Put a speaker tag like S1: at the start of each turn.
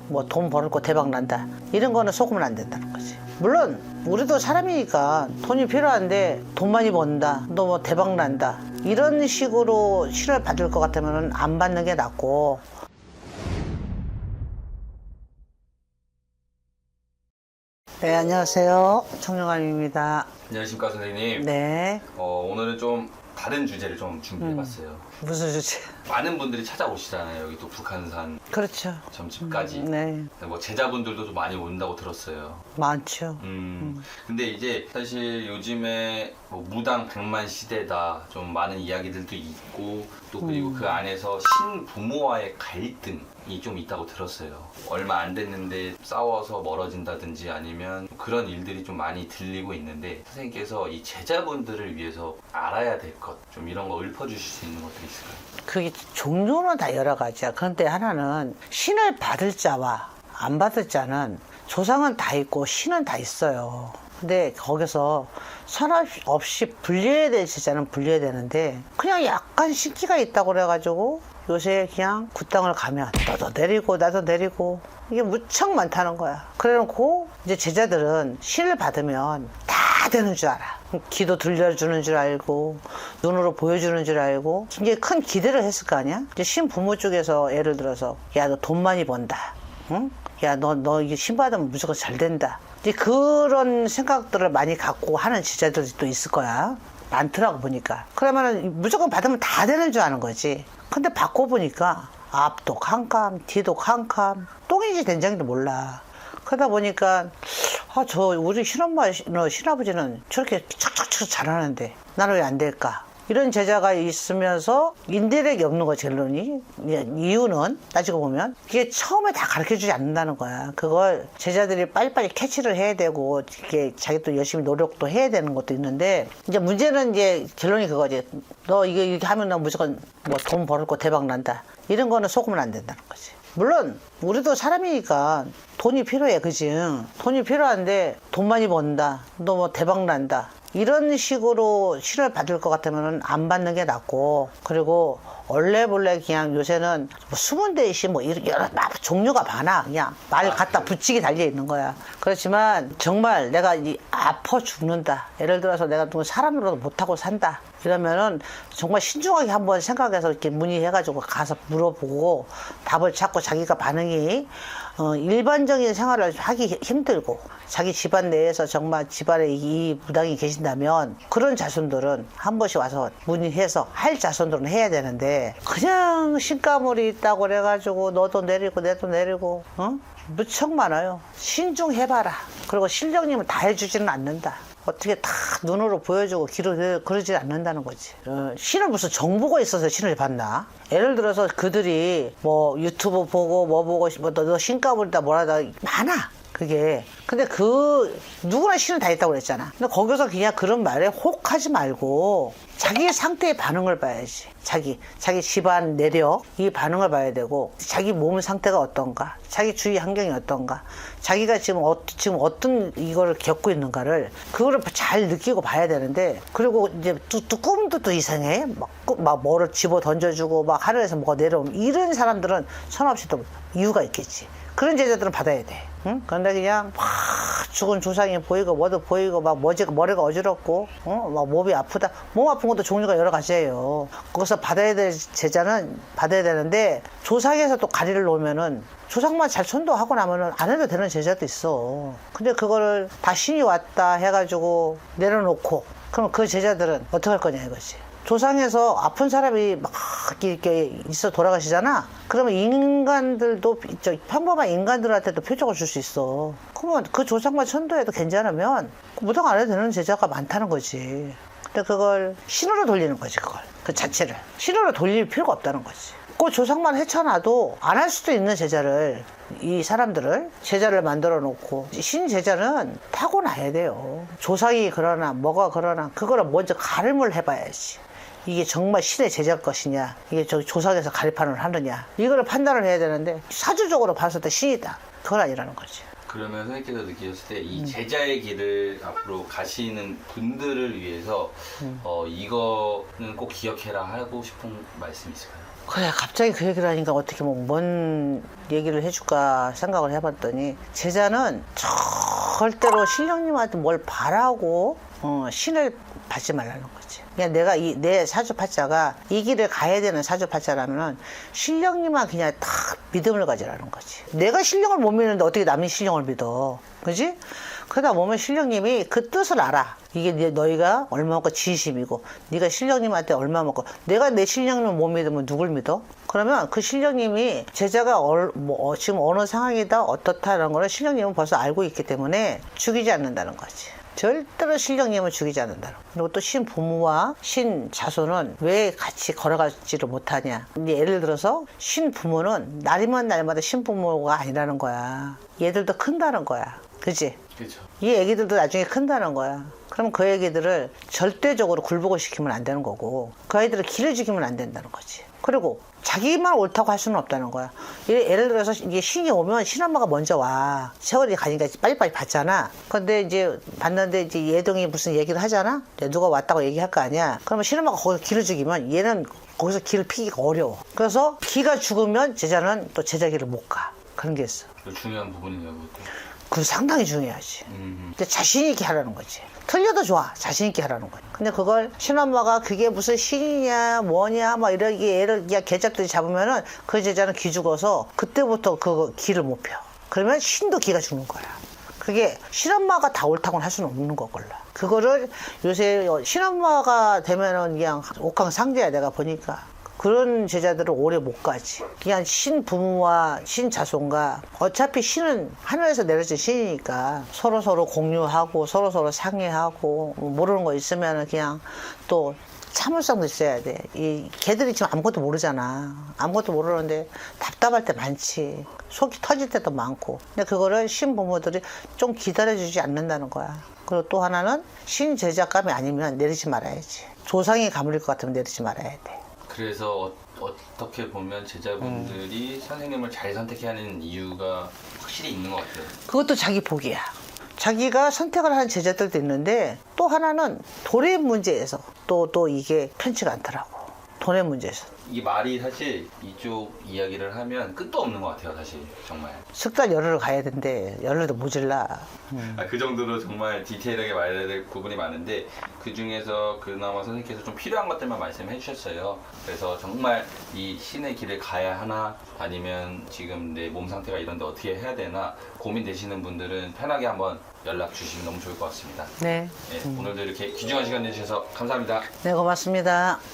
S1: 뭐 돈 벌고 대박 난다 이런 거는 속으면 안 된다는 거지. 물론 우리도 사람이니까 돈이 필요한데 돈 많이 번다, 너 뭐 대박 난다 이런 식으로 신을 받을 것 같으면 안 받는 게 낫고. 네, 안녕하세요. 청룡아님입니다.
S2: 안녕하십니까 선생님.
S1: 네.
S2: 오늘은 좀 다른 주제를 좀 준비해봤어요.
S1: 무슨 주제?
S2: 많은 분들이 찾아오시잖아요. 여기 또 북한산
S1: 그렇죠.
S2: 점집까지.
S1: 네,
S2: 뭐 제자분들도 좀 많이 온다고 들었어요.
S1: 많죠.
S2: 근데 이제 사실 요즘에 뭐 무당 백만 시대다 좀 많은 이야기들도 있고 또 그리고 그 안에서 신부모와의 갈등이 좀 있다고 들었어요. 얼마 안 됐는데 싸워서 멀어진다든지 아니면 그런 일들이 좀 많이 들리고 있는데 선생님께서 이 제자분들을 위해서 알아야 될 것 좀 이런 거 읊어주실 수 있는 것들이 있을까요?
S1: 그게 종류는 다 여러 가지야. 그런데 하나는 신을 받을 자와 안 받을 자는 조상은 다 있고 신은 다 있어요. 근데 거기서 선 없이 분리해야 될 제자는 분리해야 되는데 그냥 약간 신기가 있다고 그래가지고 요새 그냥 굿당을 가면 너도 내리고 나도 내리고 이게 무척 많다는 거야. 그래놓고 이제 제자들은 신을 받으면 다 되는 줄 알아. 기도 들려주는 줄 알고 눈으로 보여주는 줄 알고 굉장히 큰 기대를 했을 거 아니야. 이제 신부모 쪽에서 예를 들어서 야 너 돈 많이 번다, 응? 야 너 이게 신 받으면 무조건 잘 된다, 이제 그런 생각들을 많이 갖고 하는 제자들이 또 있을 거야. 많더라고 보니까. 그러면은 무조건 받으면 다 되는 줄 아는 거지. 근데 받고 보니까 앞도 캄캄 뒤도 캄캄 똥인지 된장인지 몰라. 그러다 보니까 저 우리 신엄마 신아버지는 저렇게 착착착 잘하는데 나는 왜 안 될까, 이런 제자가 있으면서 인대력이 없는 거지. 결론이 이유는 따지고 보면 이게 처음에 다 가르쳐주지 않는다는 거야. 그걸 제자들이 빨리빨리 캐치를 해야 되고 이게 자기도 열심히 노력도 해야 되는 것도 있는데, 이제 문제는 이제 결론이 그거지. 너 이게 하면 너 무조건 뭐 돈 벌고 대박 난다 이런 거는 속으면 안 된다는 거지. 물론 우리도 사람이니까 돈이 필요해, 그지? 돈이 필요한데 돈 많이 번다, 너 뭐 대박 난다 이런 식으로 신을 받을 것 같으면 안 받는 게 낫고. 그리고 원래 그냥 요새는 뭐 수문대이시 뭐 여러 종류가 많아. 그냥 말 갖다 붙이기 달려 있는 거야. 그렇지만 정말 내가 아파 죽는다, 예를 들어서 내가 누구 사람으로도 못하고 산다 이러면은 정말 신중하게 한번 생각해서 이렇게 문의해가지고 가서 물어보고 답을 찾고, 자기가 반응이 일반적인 생활을 하기 힘들고 자기 집안 내에서 정말 집안에 이 무당이 계신다면 그런 자손들은 한 번씩 와서 문의해서 할 자손들은 해야 되는데, 그냥 신가물이 있다고 그래가지고 너도 내리고 내도 내리고 무척 많아요. 신중해봐라. 그리고 실령님은 다 해주지는 않는다. 어떻게 다 눈으로 보여주고 귀로 그러지 않는다는 거지. 신은 무슨 정보가 있어서 신을 받나? 예를 들어서 그들이 뭐 유튜브 보고 뭐 보고 너 신가물이다 뭐라다 많아 그게. 근데 누구나 신은 다 있다고 그랬잖아. 근데 거기서 그냥 그런 말에 혹하지 말고 자기 상태의 반응을 봐야지. 자기 집안 내력 이 반응을 봐야 되고, 자기 몸 상태가 어떤가, 자기 주위 환경이 어떤가, 자기가 지금 어떤 이거를 겪고 있는가를 그거를 잘 느끼고 봐야 되는데, 그리고 이제 또 꿈도 또 이상해. 막 뭐를 집어 던져주고 막 하늘에서 뭐가 내려오면 이런 사람들은 천없이 또 이유가 있겠지. 그런 제자들은 받아야 돼. 응? 그런데 그냥 죽은 조상이 보이고 뭐도 보이고 막 머리가 어지럽고 막 몸이 아프다. 몸 아픈 것도 종류가 여러 가지예요. 거기서 받아야 될 제자는 받아야 되는데, 조상에서 또 가리를 놓으면은 조상만 잘 천도하고 나면은 안 해도 되는 제자도 있어. 근데 그거를 다 신이 왔다 해가지고 내려놓고 그럼 그 제자들은 어떻게 할 거냐 이거지. 조상에서 아픈 사람이 막 이렇게 있어 돌아가시잖아. 그러면 인간들도 평범한 인간들한테도 표적을 줄 수 있어. 그러면 그 조상만 천도해도 괜찮으면 무당 안 해도 되는 제자가 많다는 거지. 근데 그걸 신으로 돌리는 거지. 그걸 그 자체를 신으로 돌릴 필요가 없다는 거지. 그 조상만 헤쳐놔도 안 할 수도 있는 제자를, 이 사람들을 제자를 만들어 놓고, 신 제자는 타고나야 돼요. 조상이 그러나 뭐가 그러나 그거를 먼저 가름을 해봐야지. 이게 정말 신의 제자일 것이냐, 이게 조상에서 가리판을 하느냐, 이거를 판단을 해야 되는데 사주적으로 봤을 때 신이다, 그건 아니라는 거지.
S2: 그러면 선생님께서 느끼셨을 때 이 제자의 길을 앞으로 가시는 분들을 위해서 이거는 꼭 기억해라 하고 싶은 말씀이 있을까요?
S1: 그래, 갑자기 그 얘기를 하니까 어떻게 뭐 뭔 얘기를 해줄까 생각을 해봤더니, 제자는 절대로 신령님한테 뭘 바라고 신을 받지 말라는 거지. 그냥 내가 내 사주팔자가 이 길을 가야 되는 사주팔자라면은 신령님만 그냥 딱 믿음을 가지라는 거지. 내가 신령을 못 믿는데 어떻게 남의 신령을 믿어? 그지? 그러다 보면 신령님이 그 뜻을 알아. 이게 너희가 얼마만큼 진심이고, 네가 신령님한테 얼마만큼, 내가 내 신령님을 못 믿으면 누굴 믿어? 그러면 그 신령님이 제자가 지금 어느 상황이다 어떻다는 거를 신령님은 벌써 알고 있기 때문에 죽이지 않는다는 거지. 절대로 신령님을 죽이지 않는다는 거. 그리고 또 신부모와 신자손은 왜 같이 걸어가지를 못하냐. 예를 들어서 신부모는 날이면 날마다 신부모가 아니라는 거야. 얘들도 큰다는 거야. 그치?
S2: 그렇죠.
S1: 이 애기들도 나중에 큰다는 거야. 그럼 그 애기들을 절대적으로 굴복을 시키면 안 되는 거고, 그 아이들을 길을 죽이면 안 된다는 거지. 그리고 자기만 옳다고 할 수는 없다는 거야. 예를 들어서 이게 신이 오면 신엄마가 먼저 와. 세월이 가니까 빨리빨리 받잖아. 근데 이제 봤는데 이제 예동이 무슨 얘기를 하잖아? 누가 왔다고 얘기할 거 아니야? 그러면 신엄마가 거기서 길을 죽이면 얘는 거기서 길을 피기가 어려워. 그래서 기가 죽으면 제자는 또 제자 길을 못 가. 그런 게 있어.
S2: 중요한 부분이네요, 그것도.
S1: 그거 상당히 중요하지. 근데 자신 있게 하라는 거지. 틀려도 좋아. 자신 있게 하라는 거지. 근데 그걸 신엄마가 그게 무슨 신이냐 뭐냐 막 이렇게 얘를 그냥 개잡들이 잡으면은 그 제자는 기 죽어서 그때부터 그 기를 못 펴. 그러면 신도 기가 죽는 거야. 그게 신엄마가 다 옳다고는 할 수는 없는 거걸로. 그거를 요새 신엄마가 되면은 그냥 옥황상제야 내가 보니까. 그런 제자들은 오래 못 가지. 그냥 신부모와 신자손과 어차피 신은 하늘에서 내려진 신이니까 서로서로 공유하고 서로서로 상의하고 모르는 거 있으면 그냥 또 참을성도 있어야 돼. 이 걔들이 지금 아무것도 모르잖아. 아무것도 모르는데 답답할 때 많지. 속이 터질 때도 많고. 근데 그거를 신부모들이 좀 기다려주지 않는다는 거야. 그리고 또 하나는 신제자감이 아니면 내리지 말아야지. 조상이 가물릴 것 같으면 내리지 말아야 돼.
S2: 그래서 어떻게 보면 제자분들이 선생님을 잘 선택해야 하는 이유가 확실히 있는 것 같아요.
S1: 그것도 자기 복이야. 자기가 선택을 하는 제자들도 있는데 또 하나는 돈의 문제에서 또 이게 편치가 않더라고. 돈의 문제에서.
S2: 이게 말이 사실 이쪽 이야기를 하면 끝도 없는 것 같아요, 사실 정말.
S1: 석달 열흘을 가야 된대. 열흘도 모질라.
S2: 그 정도로 정말 디테일하게 말해야 될 부분이 많은데 그 중에서 그나마 선생님께서 좀 필요한 것들만 말씀해 주셨어요. 그래서 정말 이 신의 길을 가야 하나 아니면 지금 내 몸 상태가 이런데 어떻게 해야 되나 고민되시는 분들은 편하게 한번 연락 주시면 너무 좋을 것 같습니다.
S1: 네.
S2: 오늘도 이렇게 귀중한 시간 내주셔서 감사합니다.
S1: 네, 고맙습니다.